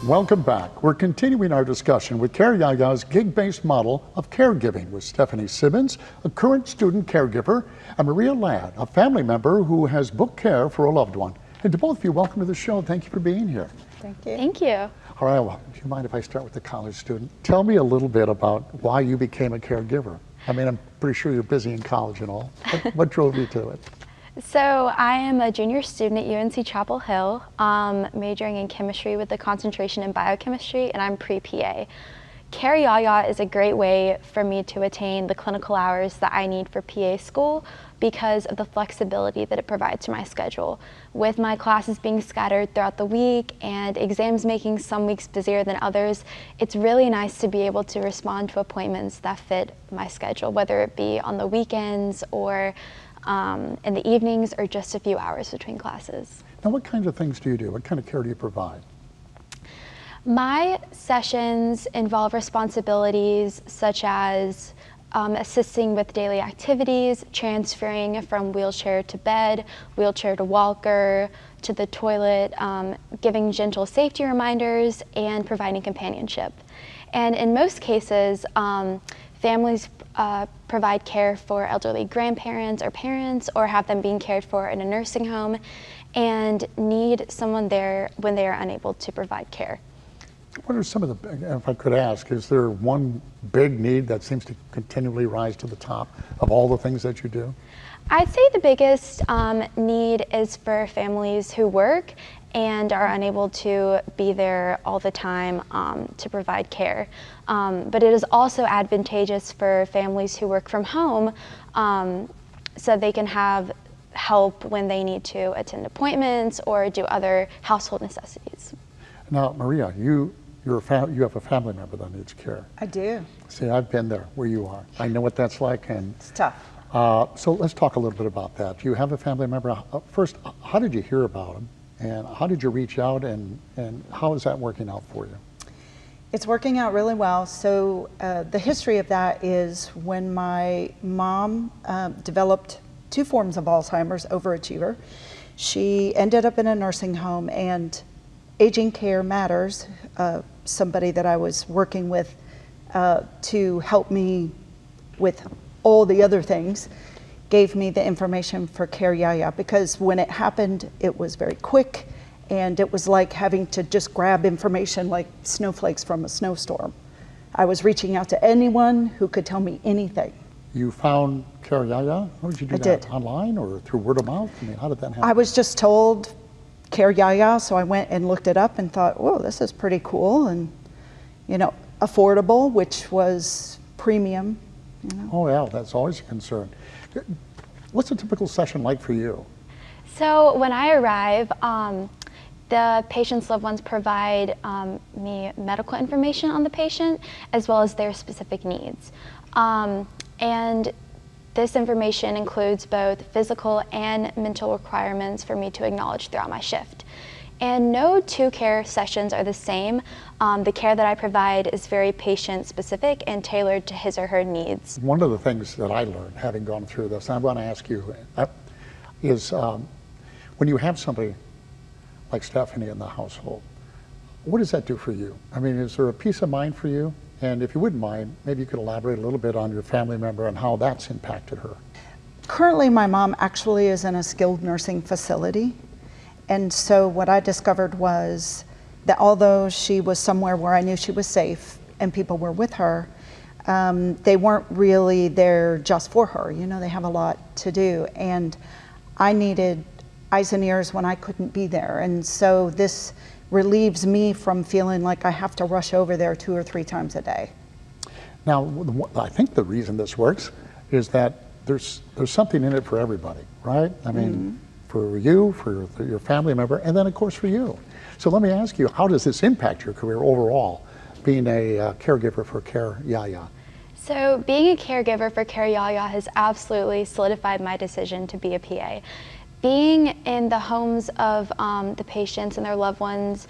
Welcome back. We're continuing our discussion with CareYaya's gig-based model of caregiving with Stephanie Simmons, a current student caregiver, and Maria Ladd, a family member who has booked care for a loved one. And to both of you, welcome to the show. Thank you for being here. Thank you. Thank you. All right, well, do you mind if I start with the college student? Tell me a little bit about why you became a caregiver. I mean, I'm pretty sure you're busy in college and all. What drove you to it? So I am a junior student at UNC Chapel Hill, majoring in chemistry with a concentration in biochemistry, and I'm pre-PA. CareYaya is a great way for me to attain the clinical hours that I need for PA school because of the flexibility that it provides to my schedule. With my classes being scattered throughout the week and exams making some weeks busier than others, it's really nice to be able to respond to appointments that fit my schedule, whether it be on the weekends or in the evenings or just a few hours between classes. Now, what kinds of things do you do? What kind of care do you provide? My sessions involve responsibilities such as assisting with daily activities, transferring from wheelchair to bed, wheelchair to walker, to the toilet, giving gentle safety reminders, and providing companionship. And in most cases, families provide care for elderly grandparents or parents, or have them being cared for in a nursing home and need someone there when they are unable to provide care. What are some of the, if I could ask, is there one big need that seems to continually rise to the top of all the things that you do? I'd say the biggest need is for families who work and are unable to be there all the time to provide care. But it is also advantageous for families who work from home so they can have help when they need to attend appointments or do other household necessities. Now, Maria, you have a family member that needs care. I do. See, I've been there where you are. I know what that's like, and It's tough. so let's talk a little bit about that. You have a family member. First, how did you hear about him, and how did you reach out, and how is that working out for you? It's working out really well. So the history of that is when my mom developed 2 forms of Alzheimer's, overachiever. She ended up in a nursing home, and Aging Care Matters, somebody that I was working with to help me with all the other things, gave me the information for CareYaya, because when it happened, it was very quick, and it was like having to just grab information like snowflakes from a snowstorm. I was reaching out to anyone who could tell me anything. You found CareYaya? How did you do that? did. Online or through word of mouth? I mean, how did that happen? I was just told CareYaya, so I went and looked it up and thought, whoa, this is pretty cool, and you know, affordable, which was premium. You know. Oh yeah, that's always a concern. What's a typical session like for you? So when I arrive, the patient's loved ones provide me medical information on the patient as well as their specific needs. And this information includes both physical and mental requirements for me to acknowledge throughout my shift. And no 2 care sessions are the same. The care that I provide is very patient specific and tailored to his or her needs. One of the things that I learned having gone through this, and I want to ask you, is when you have somebody like Stephanie in the household, what does that do for you? I mean, is there a peace of mind for you? And if you wouldn't mind, maybe you could elaborate a little bit on your family member and how that's impacted her. Currently, my mom actually is in a skilled nursing facility. And so what I discovered was that although she was somewhere where I knew she was safe and people were with her, they weren't really there just for her. You know, they have a lot to do. And I needed eyes and ears when I couldn't be there. And so this relieves me from feeling like I have to rush over there 2 or 3 times a day. Now, I think the reason this works is that there's something in it for everybody, right? I mean, for you, for your family member, and then of course for you. So let me ask you, how does this impact your career overall, being a caregiver for CareYaya? So being a caregiver for CareYaya has absolutely solidified my decision to be a PA. Being in the homes of the patients and their loved ones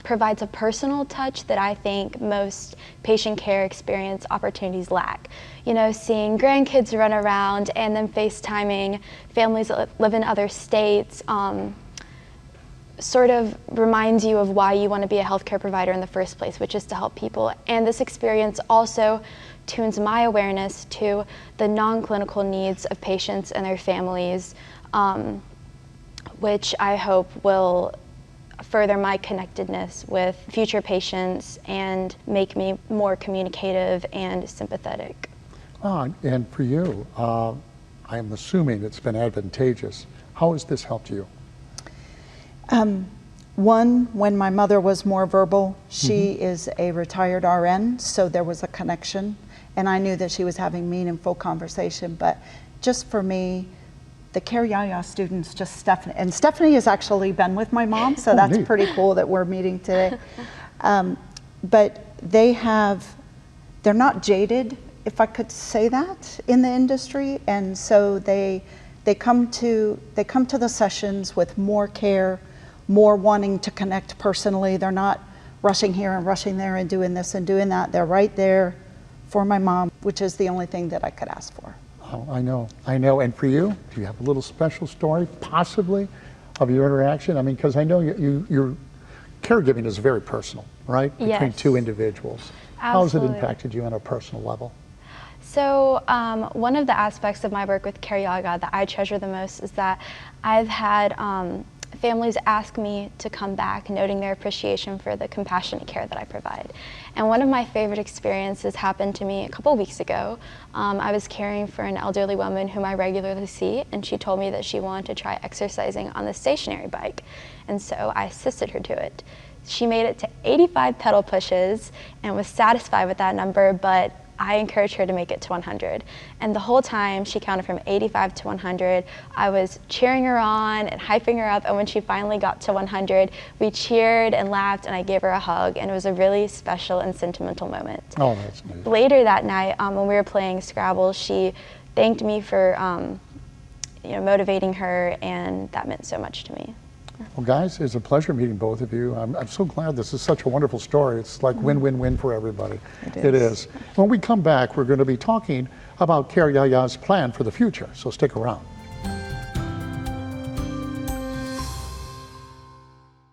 provides a personal touch that I think most patient care experience opportunities lack. You know, seeing grandkids run around and then FaceTiming families that live in other states, sort of reminds you of why you want to be a healthcare provider in the first place, which is to help people. And this experience also tunes my awareness to the non-clinical needs of patients and their families, which I hope will further my connectedness with future patients and make me more communicative and sympathetic. And for you, I'm assuming it's been advantageous. How has this helped you? One, when my mother was more verbal, she is a retired RN, so there was a connection, and I knew that she was having meaningful conversation. But just for me, the CareYaya students, just Stephanie, and Stephanie has actually been with my mom, so that's neat. pretty cool that we're meeting today. But they're not jaded, if I could say that, in the industry, and so they come to the sessions with more care, more wanting to connect personally. They're not rushing here and rushing there and doing this and doing that. They're right there for my mom, which is the only thing that I could ask for. Oh, I know. And for you, do you have a little special story, possibly, of your interaction? I mean, because I know your caregiving is very personal, right? Yes. Between two individuals. Absolutely. How has it impacted you on a personal level? So one of the aspects of my work with CareYaya that I treasure the most is that I've had families ask me to come back, noting their appreciation for the compassionate care that I provide. And one of my favorite experiences happened to me a couple weeks ago. I was caring for an elderly woman whom I regularly see, and she told me that she wanted to try exercising on the stationary bike. And so I assisted her to it. She made it to 85 pedal pushes and was satisfied with that number, but I encouraged her to make it to 100. And the whole time she counted from 85 to 100, I was cheering her on and hyping her up. And when she finally got to 100, we cheered and laughed, and I gave her a hug. And it was a really special and sentimental moment. Oh, that's neat. Later that night, when we were playing Scrabble, she thanked me for motivating her, and that meant so much to me. Well, guys, it's a pleasure meeting both of you. I'm so glad this is such a wonderful story. It's like win-win-win for everybody. It is. When we come back, we're going to be talking about CareYaya's plan for the future, so stick around.